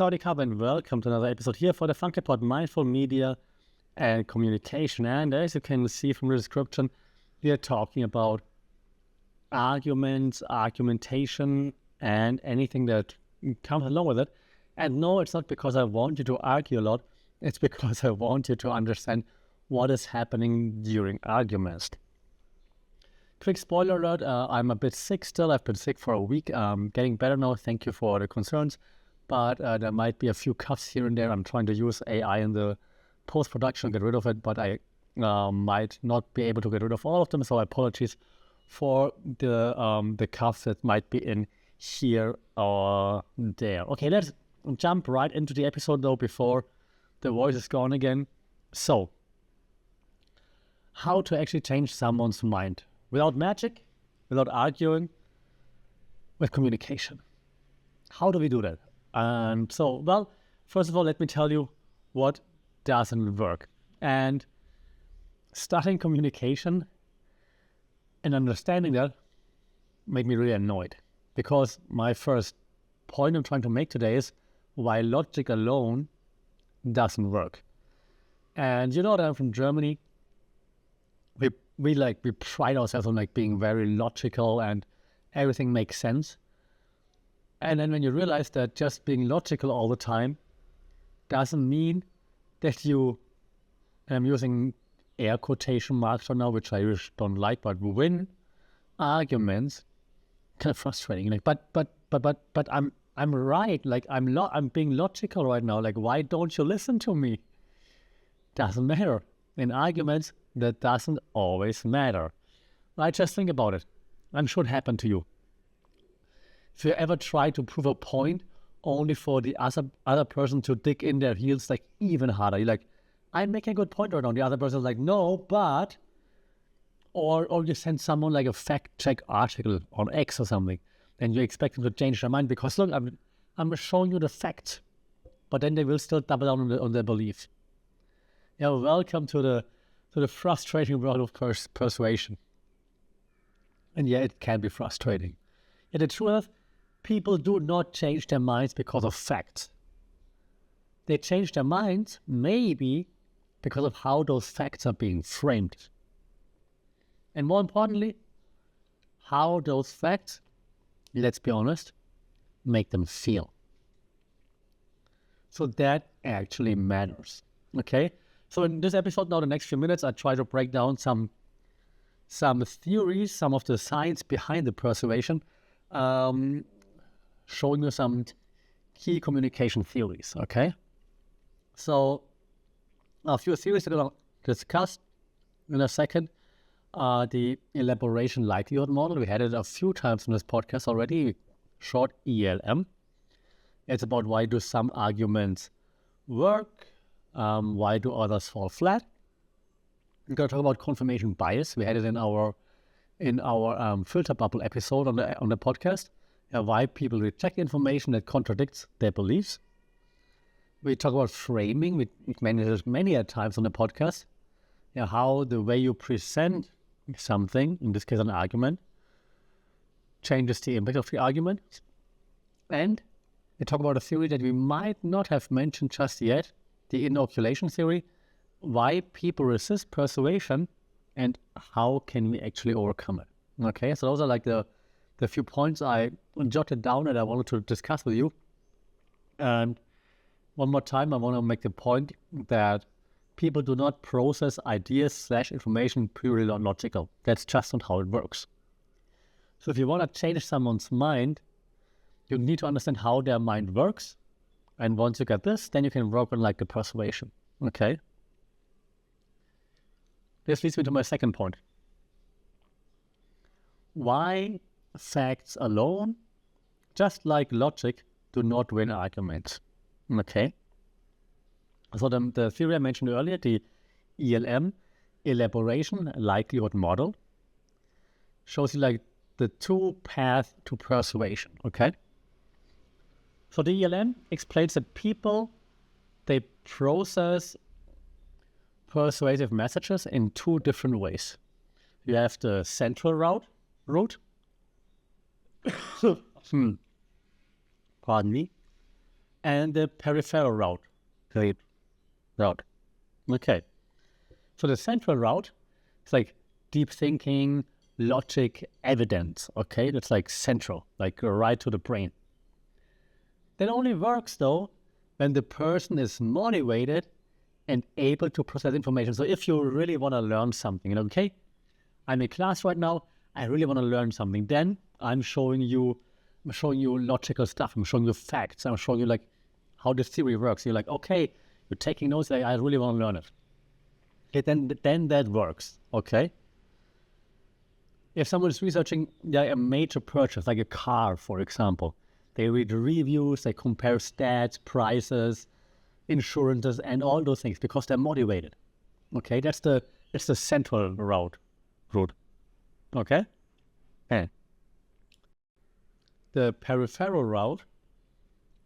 Saudi Cup, and welcome to another episode here for the FunctionPod Mindful Media and Communication. And as you can see from the description, we are talking about arguments, argumentation, and anything that comes along with it. And no, it's not because I want you to argue a lot. It's because I want you to understand what is happening during arguments. Quick spoiler alert, I'm a bit sick still. I've been sick for a week. Getting better now. Thank you for the concerns. But there might be a few coughs here and there. I'm trying to use AI in the post-production to get rid of it, but I might not be able to get rid of all of them. So apologies for the coughs that might be in here or there. Okay, let's jump right into the episode though before the voice is gone again. So, how to actually change someone's mind without magic, without arguing, with communication. How do we do that? And so, well, first of all, let me tell you what doesn't work. And starting communication and understanding that made me really annoyed, because my first point I'm trying to make today is why logic alone doesn't work. And you know that I'm from Germany. We pride ourselves on being very logical and everything makes sense. And then when you realize that just being logical all the time doesn't mean that you, and I'm using air quotation marks for now, which I really don't like, but win arguments, kind of frustrating. But I'm right. I'm being logical right now. Why don't you listen to me? Doesn't matter. In arguments, that doesn't always matter. Right? Just think about it. I'm sure it happened to you. If you ever try to prove a point only for the other person to dig in their heels even harder, you're like, I'm making a good point right now. The other person's like, no, but, or you send someone a fact check article on X or something, and you expect them to change their mind because look, I'm showing you the facts, but then they will still double down on their belief. Yeah, welcome to the frustrating world of persuasion. And yeah, it can be frustrating. Yet the truth, people do not change their minds because of facts. They change their minds maybe because of how those facts are being framed. And more importantly, how those facts, let's be honest, make them feel. So that actually matters. Okay? So in this episode now, the next few minutes, I try to break down some theories, some of the science behind the persuasion, showing you some key communication theories, okay? So a few theories that I'll discuss in a second. The Elaboration Likelihood Model, we had it a few times in this podcast already, short ELM. It's about why do some arguments work, why do others fall flat. We're going to talk about confirmation bias. We had it in our filter bubble episode on the podcast. Why people reject information that contradicts their beliefs. We talk about framing. We mentioned it many times on the podcast. How the way you present something, in this case an argument, changes the impact of the argument. And we talk about a theory that we might not have mentioned just yet, the inoculation theory, why people resist persuasion and how can we actually overcome it. Okay, so those are the few points I jotted down and I wanted to discuss with you. And one more time, I want to make the point that people do not process ideas / information purely logical. That's just not how it works. So if you want to change someone's mind, you need to understand how their mind works. And once you get this, then you can work on the persuasion. Okay? This leads me to my second point. Why facts alone, just like logic, do not win arguments. Okay? So the theory I mentioned earlier, the ELM, Elaboration Likelihood Model, shows you the two paths to persuasion. Okay? So the ELM explains that people, they process persuasive messages in two different ways. You have the central route. Pardon me. and the peripheral route. Route. Okay. So the central route is like deep thinking, logic, evidence. Okay, that's like central, like right to the brain. That only works though when the person is motivated and able to process information. So if you really want to learn something, okay, I'm in class right now, I really want to learn something, then I'm showing you logical stuff, I'm showing you facts, I'm showing you like how this theory works. You're like, okay, you're taking notes, like, I really want to learn it. Okay, then that works, okay? If someone is researching a major purchase, like a car, for example, they read reviews, they compare stats, prices, insurances, and all those things because they're motivated. Okay, that's the central route. Okay? Okay. The peripheral route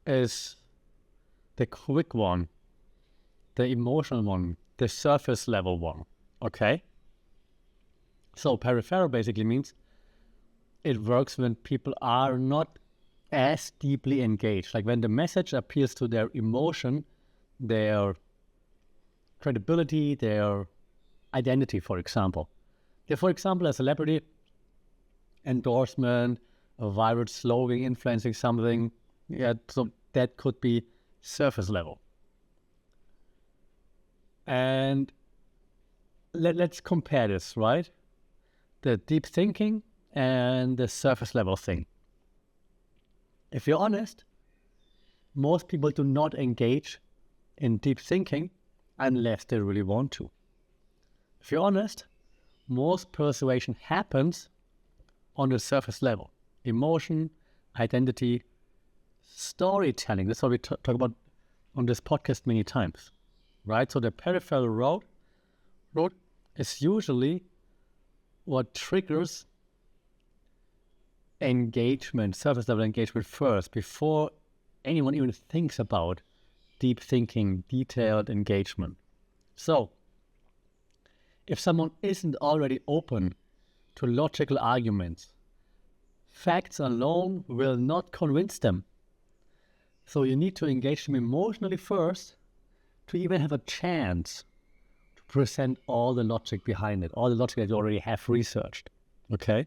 is the quick one, the emotional one, the surface level one. Okay? So peripheral basically means it works when people are not as deeply engaged. Like when the message appeals to their emotion, their credibility, their identity, for example. For example, a celebrity endorsement, a viral slogan influencing something, so that could be surface level. And let's compare this, right? The deep thinking and the surface level thing. If you're honest, most people do not engage in deep thinking unless they really want to. If you're honest, most persuasion happens on the surface level. Emotion, identity, storytelling. That's what we talk about on this podcast many times, right? So the peripheral route is usually what triggers engagement, surface level engagement first, before anyone even thinks about deep thinking, detailed engagement. So if someone isn't already open to logical arguments, facts alone will not convince them. So you need to engage them emotionally first to even have a chance to present all the logic behind it, all the logic that you already have researched. Okay?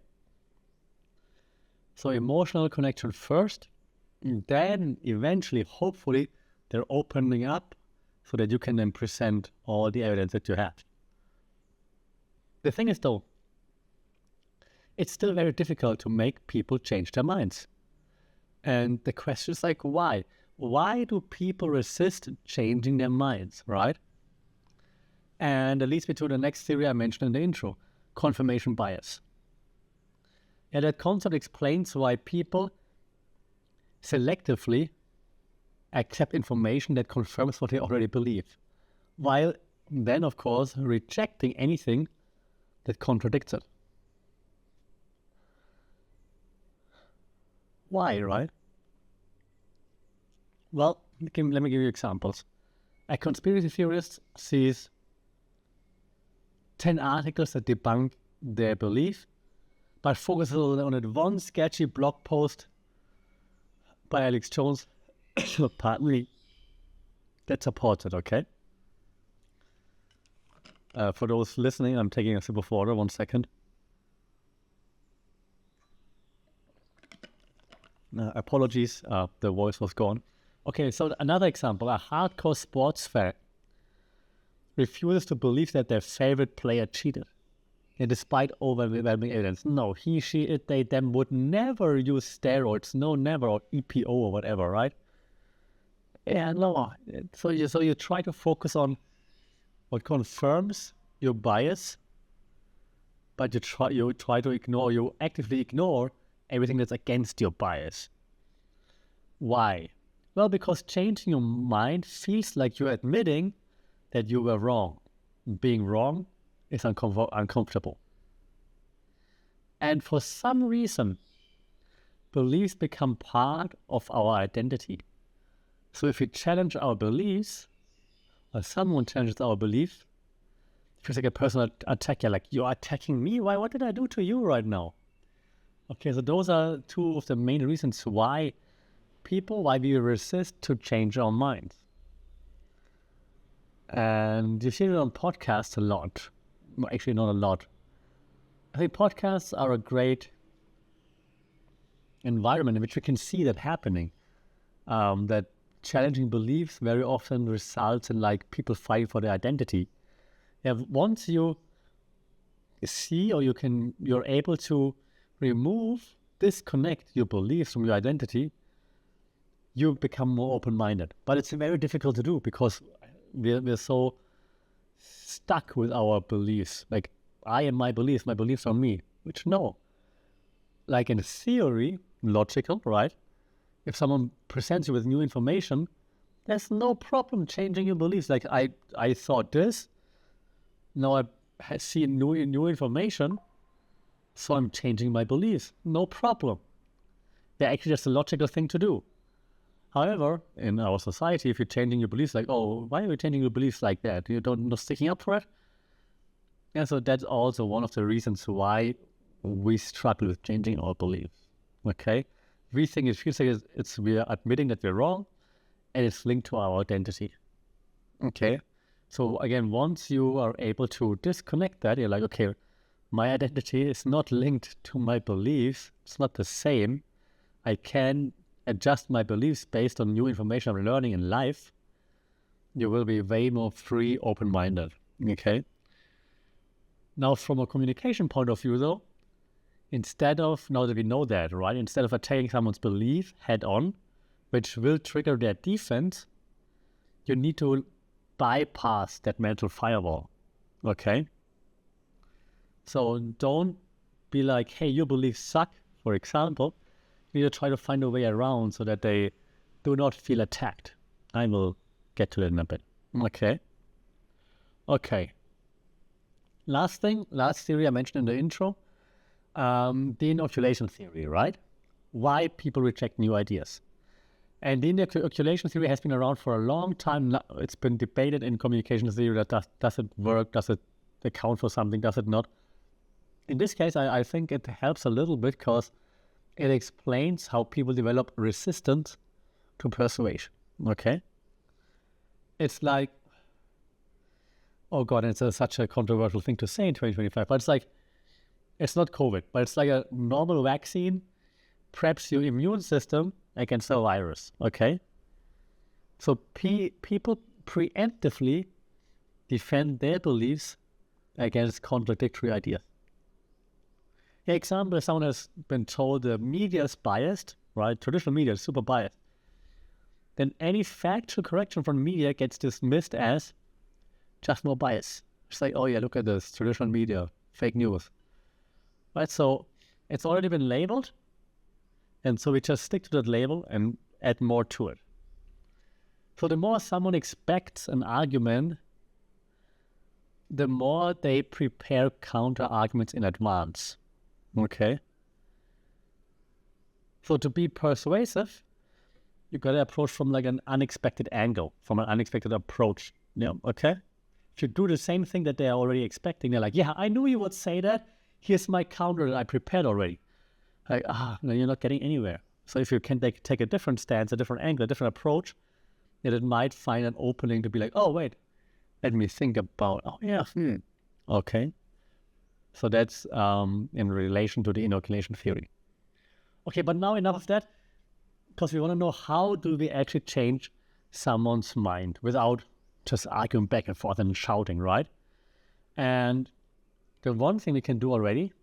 So emotional connection first, and then eventually, hopefully, they're opening up so that you can then present all the evidence that you have. The thing is though, it's still very difficult to make people change their minds. And the question is like, why? Why do people resist changing their minds, right? And that leads me to the next theory I mentioned in the intro, confirmation bias. And that concept explains why people selectively accept information that confirms what they already believe, while then, of course, rejecting anything that contradicts it. Why, right? Well, let me give you examples. A conspiracy theorist sees 10 articles that debunk their belief, but focuses on that one sketchy blog post by Alex Jones, pardon me, that supports it, okay? For those listening, I'm taking a sip of water, 1 second. Apologies, the voice was gone. Okay, so another example, a hardcore sports fan refuses to believe that their favorite player cheated. And despite overwhelming evidence, no, he, she, it, they, them would never use steroids, no, never, or EPO or whatever, right? Yeah, no. So you try to focus on what confirms your bias, but you actively ignore everything that's against your bias. Why? Well, because changing your mind feels like you're admitting that you were wrong. Being wrong is uncomfortable. And for some reason, beliefs become part of our identity. So if we challenge our beliefs, or someone challenges our belief, it feels like a personal attack. You're like, you're attacking me? Why? What did I do to you right now? Okay, so those are two of the main reasons why people, why we resist to change our minds. And you see it on podcasts a lot. Well, actually, not a lot. I think podcasts are a great environment in which we can see that happening. That challenging beliefs very often results in like people fighting for their identity. Once you see or you're able to disconnect your beliefs from your identity, you become more open-minded. But it's very difficult to do because we're so stuck with our beliefs. Like, I am my beliefs are me. Which no. Like in theory, logical, right? If someone presents you with new information, there's no problem changing your beliefs. Like I thought this, now I see new information, so I'm changing my beliefs. No problem. They're actually just a logical thing to do. However, in our society, if you're changing your beliefs, like, oh, why are you changing your beliefs like that? You don't sticking up for it? And so that's also one of the reasons why we struggle with changing our beliefs. Okay? We think it feels like we are admitting that we're wrong, and it's linked to our identity. Okay? So again, once you are able to disconnect that, you're like, okay, my identity is not linked to my beliefs. It's not the same. I can adjust my beliefs based on new information I'm learning in life. You will be way more free, open-minded. Okay? Now, from a communication point of view, though, now that we know that, right, instead of attacking someone's belief head-on, which will trigger their defense, you need to bypass that mental firewall. Okay? So don't be like, hey, your beliefs suck, for example. You need to try to find a way around so that they do not feel attacked. I will get to that in a bit. Okay. Last theory I mentioned in the intro, the inoculation theory, right? Why people reject new ideas. And the inoculation theory has been around for a long time. It's been debated in communication theory that does it work? Does it account for something? Does it not? In this case, I think it helps a little bit because it explains how people develop resistance to persuasion. Okay? It's like, oh God, it's such a controversial thing to say in 2025, but it's like, it's not COVID, but it's like a normal vaccine preps your immune system against a virus. Okay? So people preemptively defend their beliefs against contradictory ideas. For example, if someone has been told the media is biased, right? Traditional media is super biased. Then any factual correction from media gets dismissed as just more bias. It's like, oh yeah, look at this, traditional media, fake news. Right, so it's already been labeled, and so we just stick to that label and add more to it. So the more someone expects an argument, the more they prepare counter arguments in advance. Okay? So to be persuasive, you got to approach from like an unexpected angle, from an unexpected approach. Yeah, okay? If you do the same thing that they are already expecting, they're like, yeah, I knew you would say that. Here's my counter that I prepared already. Like, no, you're not getting anywhere. So if you can take a different stance, a different angle, a different approach, then it might find an opening to be like, oh, wait, let me think about, okay. So that's in relation to the inoculation theory. Okay, but now enough of that, because we want to know how do we actually change someone's mind without just arguing back and forth and shouting, right? And the one thing we can do already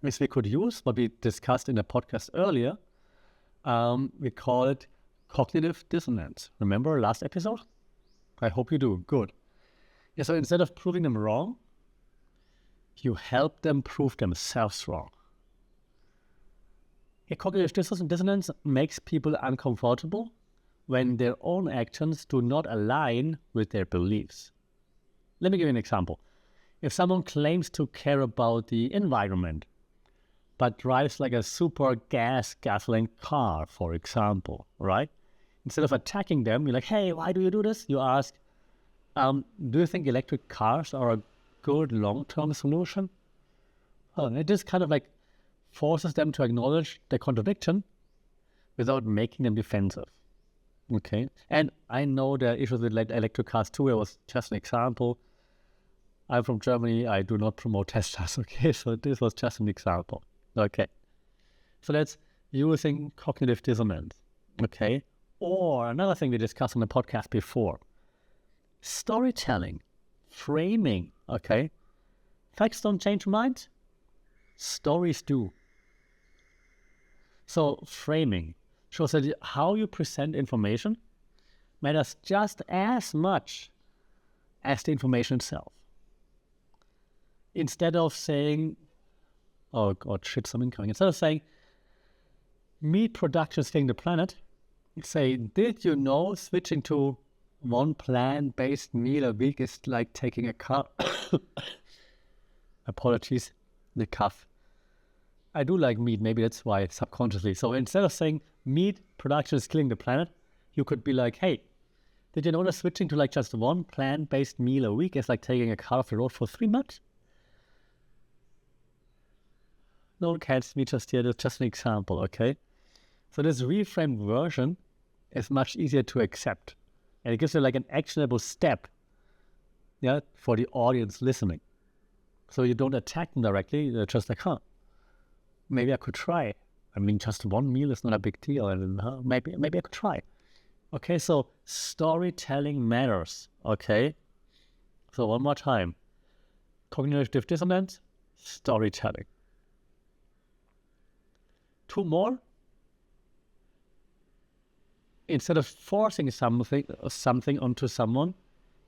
is we could use what we discussed in the podcast earlier. We call it cognitive dissonance. Remember last episode? I hope you do. Good. Yeah, so instead of proving them wrong, you help them prove themselves wrong. Cognitive dissonance makes people uncomfortable when their own actions do not align with their beliefs. Let me give you an example. If someone claims to care about the environment, but drives like a super gasoline car, for example, right? Instead of attacking them, you're like, hey, why do you do this? You ask, do you think electric cars are a good long-term solution? It just kind of like forces them to acknowledge the contradiction, without making them defensive. Okay. And I know there are issues with electric cars too. It was just an example. I'm from Germany. I do not promote Teslas. Okay. So this was just an example. Okay. So that's using cognitive dissonance. Okay. Or another thing we discussed on the podcast before, storytelling, framing. Okay. Facts don't change minds. Stories do. So framing shows that how you present information matters just as much as the information itself. Instead of saying, oh God, shit, some incoming. Instead of saying, meat production is killing the planet, say, did you know switching to one plant-based meal a week is like taking a car? Apologies, the cough. I do like meat, maybe that's why subconsciously. So instead of saying meat production is killing the planet, you could be like, hey, did you know that switching to like just one plant-based meal a week is like taking a car off the road for 3 months? No one cares me just here, that's just an example, okay? So this reframed version is much easier to accept. And it gives you like an actionable step, yeah, for the audience listening. So you don't attack them directly, they're just like, maybe I could try. I mean, just one meal is not a big deal, and maybe I could try. Okay, so storytelling matters, okay? So one more time. Cognitive dissonance, storytelling. 2 more. Instead of forcing something onto someone,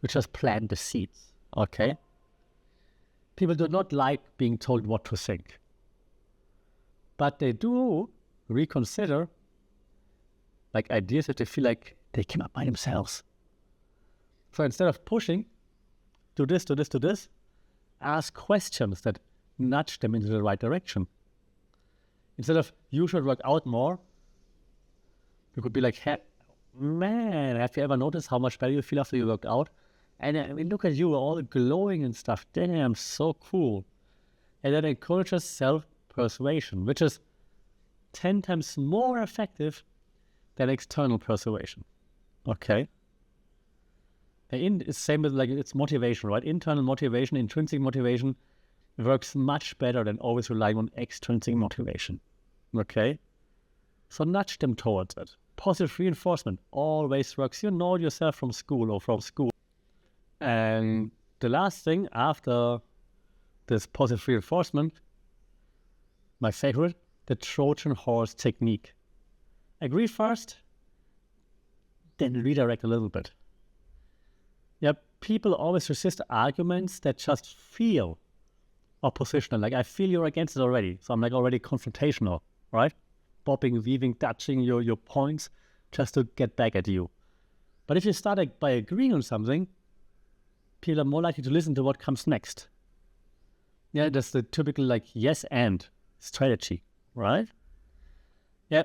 we just plant the seeds, okay? People do not like being told what to think. But they do reconsider like ideas that they feel like they came up by themselves. So instead of pushing, do this, ask questions that nudge them into the right direction. Instead of, you should work out more, you could be like, hey, man, have you ever noticed how much better you feel after you worked out? And I mean, look at you, all glowing and stuff. Damn, so cool. And that encourages self-persuasion, which is 10 times more effective than external persuasion. Okay? And it's same with like it's motivation, right? Internal motivation, intrinsic motivation works much better than always relying on extrinsic motivation. Okay? So nudge them towards it. Positive reinforcement always works. You know yourself from school. And the last thing after this positive reinforcement, my favorite, the Trojan Horse Technique. Agree first, then redirect a little bit. Yeah, people always resist arguments that just feel oppositional. Like, I feel you're against it already. So I'm like already confrontational, right? Bobbing, weaving, touching your points just to get back at you. But if you start by agreeing on something, people are more likely to listen to what comes next. Yeah, that's the typical like yes and strategy, right? Yeah.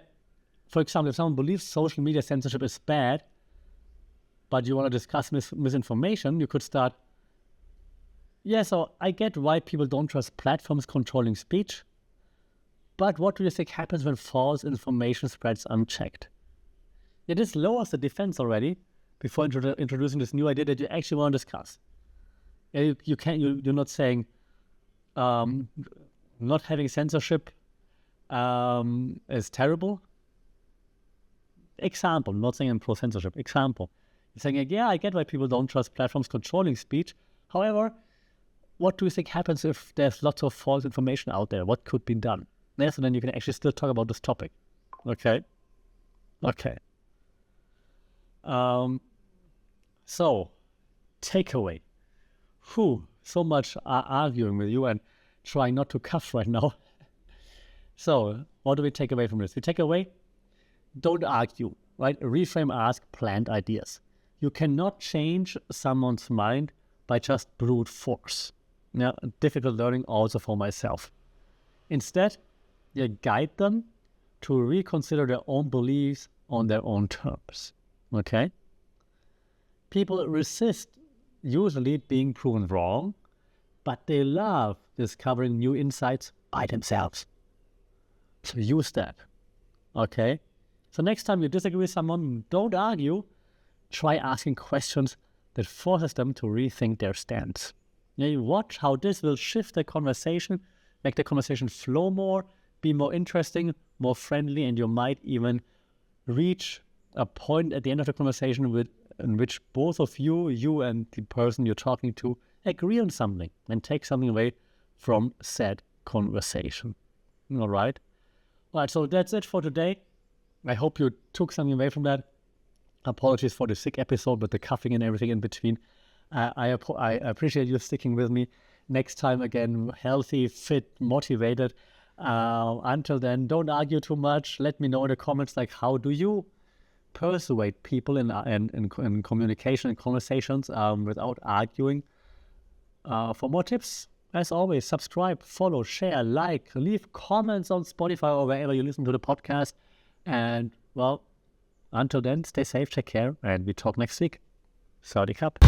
For example, if someone believes social media censorship is bad, but you want to discuss misinformation, you could start, yeah, so I get why people don't trust platforms controlling speech, but what do you think happens when false information spreads unchecked? Yeah, this lowers the defense already before introducing this new idea that you actually want to discuss. Yeah, you're not saying not having censorship is terrible. Example, not saying I'm pro-censorship. Example, you're saying, yeah, I get why people don't trust platforms controlling speech. However, what do you think happens if there's lots of false information out there? What could be done? Yes, and then you can actually still talk about this topic. Okay. So, takeaway. So much arguing with you and trying not to cuff right now. So, what do we take away from this? We take away, don't argue, right? Reframe, ask, plant ideas. You cannot change someone's mind by just brute force. Yeah, difficult learning also for myself. Instead, you guide them to reconsider their own beliefs on their own terms. Okay? People resist usually being proven wrong, but they love discovering new insights by themselves. So use that. Okay? So next time you disagree with someone, don't argue. Try asking questions that forces them to rethink their stance. You watch how this will shift the conversation, make the conversation flow more, be more interesting, more friendly, and you might even reach a point at the end of the conversation in which both of you and the person you're talking to, agree on something and take something away from said conversation. All right? All right, so that's it for today. I hope you took something away from that. Apologies for the sick episode with the coughing and everything in between. I appreciate you sticking with me. Next time again, healthy, fit, motivated. Until then, don't argue too much. Let me know in the comments, like, how do you persuade people in communication and conversations without arguing? For more tips, as always, subscribe, follow, share, like, leave comments on Spotify or wherever you listen to the podcast. And, well, until then, stay safe, take care, and we talk next week. Sawadee Cup.